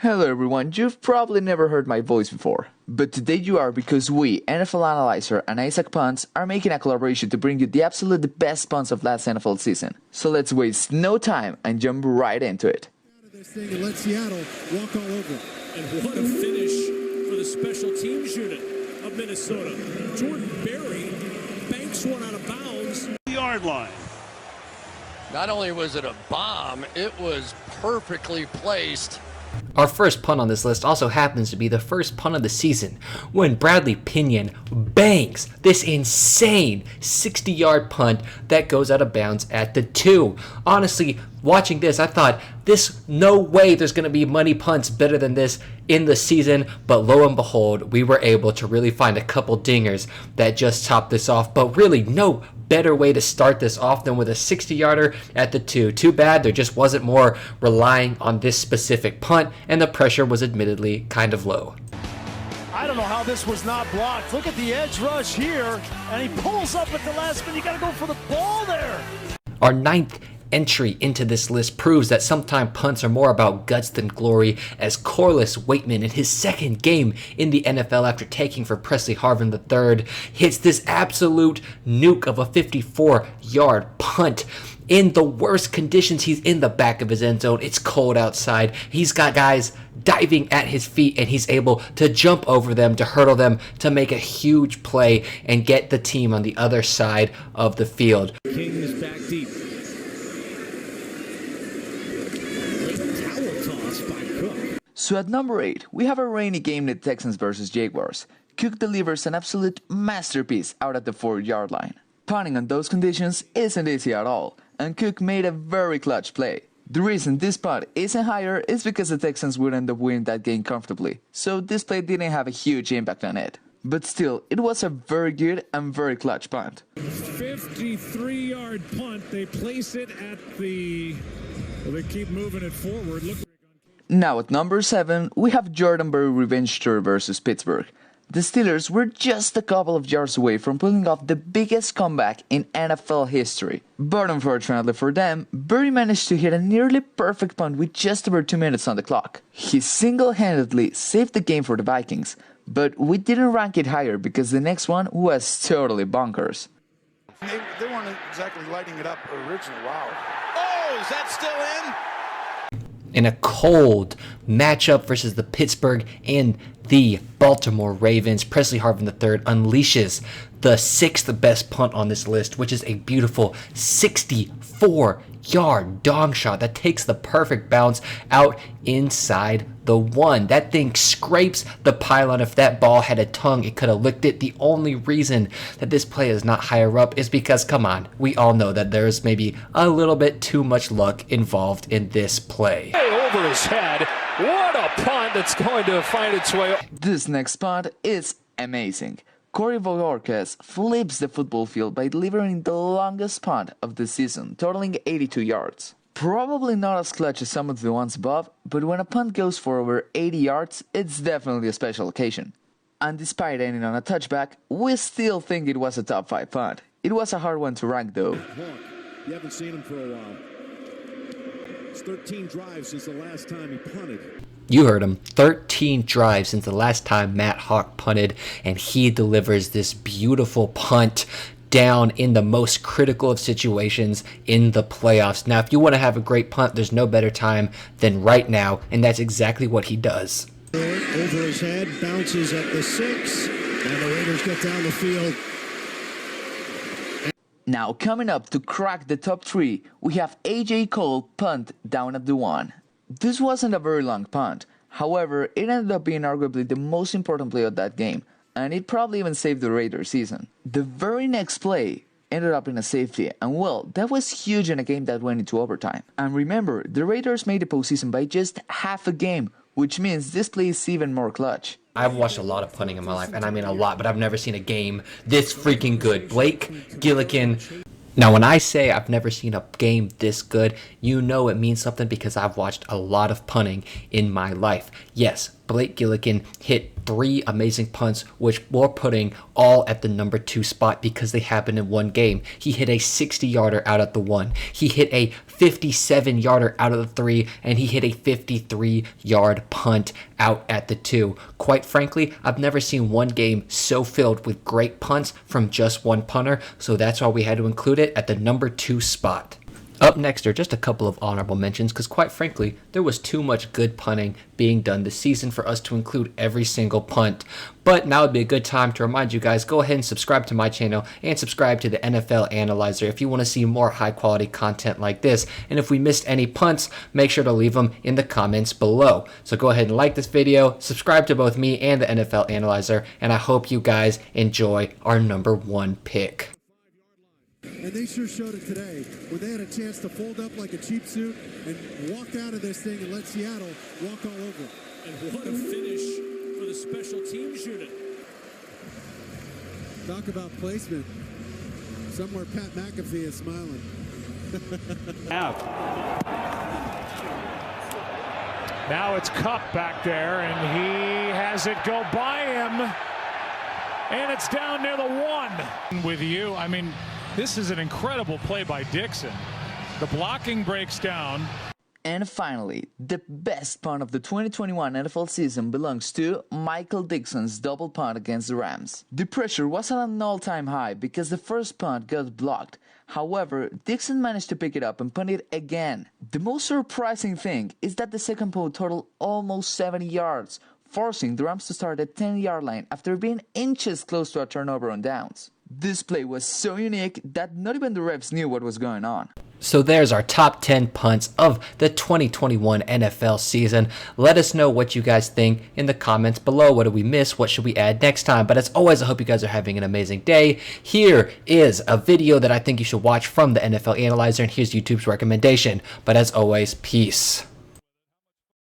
Hello everyone, you've probably never heard my voice before, but today you are because we, NFL Analyzer and Isaac Punts, are making a collaboration to bring you the absolute best punts of last NFL season. So let's waste no time and jump right into it. This thing and let Seattle walk all over. And what a finish for the special teams unit of Minnesota. Jordan Berry banks one out of bounds. Yard line. Not only was it a bomb, it was perfectly placed. Our first punt on this list also happens to be the first punt of the season when Bradley Pinion bangs this insane 60-yard punt that goes out of bounds at the 2. Honestly, watching this, I thought, no way there's going to be money punts better than this in the season, but lo and behold, we were able to really find a couple dingers that just topped this off, but really no better way to start this off than with a 60-yarder at the 2. Too bad there just wasn't more relying on this specific punt, and the pressure was admittedly kind of low. I don't know how this was not blocked. Look at the edge rush here, and he pulls up at the last minute. You got to go for the ball there. Our ninth entry into this list proves that sometimes punts are more about guts than glory, as Corliss Waitman in his second game in the NFL after taking for Presley Harvin III hits this absolute nuke of a 54-yard punt. In the worst conditions, he's in the back of his end zone. It's cold outside. He's got guys diving at his feet, and he's able to jump over them, to hurdle them, to make a huge play and get the team on the other side of the field. King is back deep. So at number 8, we have a rainy game in the Texans vs Jaguars. Cook delivers an absolute masterpiece out at the 4-yard line. Punting on those conditions isn't easy at all, and Cook made a very clutch play. The reason this punt isn't higher is because the Texans would end up winning that game comfortably, so this play didn't have a huge impact on it. But still, it was a very good and very clutch punt. 53-yard punt. They place it at the... Well, they keep moving it forward. Look. Now at number 7, we have Jordan Berry revenge tour versus Pittsburgh. The Steelers were just a couple of yards away from pulling off the biggest comeback in NFL history. But unfortunately for them, Berry managed to hit a nearly perfect punt with just over 2 minutes on the clock. He single-handedly saved the game for the Vikings, but we didn't rank it higher because the next one was totally bonkers. They weren't exactly lighting it up originally. Wow. Oh, is that still in? In a cold matchup versus the Pittsburgh and the Baltimore Ravens, Presley Harvin III unleashes the 6th best punt on this list, which is a beautiful 64-yard dong shot that takes the perfect bounce out inside the 1. That thing scrapes the pylon. If that ball had a tongue, it could have licked it. The only reason that this play is not higher up is because, come on, we all know that there's maybe a little bit too much luck involved in this play. Over his head. What a punt that's going to find its way. This next punt is amazing. Valgorquez flips the football field by delivering the longest punt of the season, totaling 82 yards. Probably not as clutch as some of the ones above, but when a punt goes for over 80 yards, it's definitely a special occasion. And despite ending on a touchback, we still think it was a top 5 punt. It was a hard one to rank though. You haven't seen him for a while. It's 13 drives since the last time he punted. You heard him. 13 drives since the last time Matt Hawk punted, and he delivers this beautiful punt down in the most critical of situations in the playoffs. Now, if you want to have a great punt, there's no better time than right now, and that's exactly what he does. Over his head, bounces at the 6, and the Raiders get down the field. Now coming up to crack the top 3, we have AJ Cole punt down at the 1. This wasn't a very long punt, however, it ended up being arguably the most important play of that game, and it probably even saved the Raiders' season. The very next play ended up in a safety, and well, that was huge in a game that went into overtime. And remember, the Raiders made the postseason by just half a game, which means this play is even more clutch. I've watched a lot of punting in my life, and I mean a lot, but I've never seen a game this freaking good. Blake Gilligan. Now, when I say I've never seen a game this good, you know it means something because I've watched a lot of punting in my life. Yes, Blake Gilligan hit 3 amazing punts, which we're putting all at the number 2 spot because they happened in one game. He hit a 60-yarder out at the 1. He hit a 57-yarder out of the 3, and he hit a 53-yard punt out at the 2. Quite frankly, I've never seen one game so filled with great punts from just one punter, so that's why we had to include it at the number 2 spot. Up next are just a couple of honorable mentions because quite frankly, there was too much good punting being done this season for us to include every single punt. But now would be a good time to remind you guys, go ahead and subscribe to my channel and subscribe to the NFL Analyzer if you want to see more high quality content like this. And if we missed any punts, make sure to leave them in the comments below. So go ahead and like this video, subscribe to both me and the NFL Analyzer, and I hope you guys enjoy our number 1 pick. And they sure showed it today when they had a chance to fold up like a cheap suit and walk out of this thing and let Seattle walk all over. And what a finish for the special teams unit. Talk about placement. Somewhere Pat McAfee is smiling. Now it's Cup back there, and he has it go by him. And it's down near the 1. With you, I mean, this is an incredible play by Dixon. The blocking breaks down. And finally, the best punt of the 2021 NFL season belongs to Michael Dixon's double punt against the Rams. The pressure was at an all-time high because the first punt got blocked. However, Dixon managed to pick it up and punt it again. The most surprising thing is that the second punt totaled almost 70 yards, forcing the Rams to start at the 10-yard line after being inches close to a turnover on downs. This play was so unique that not even the refs knew what was going on. So there's our top 10 punts of the 2021 NFL season. Let us know what you guys think in the comments below. What did we miss? What should we add next time? But as always, I hope you guys are having an amazing day. Here is a video that I think you should watch from the NFL Analyzer, and here's YouTube's recommendation. But as always, peace.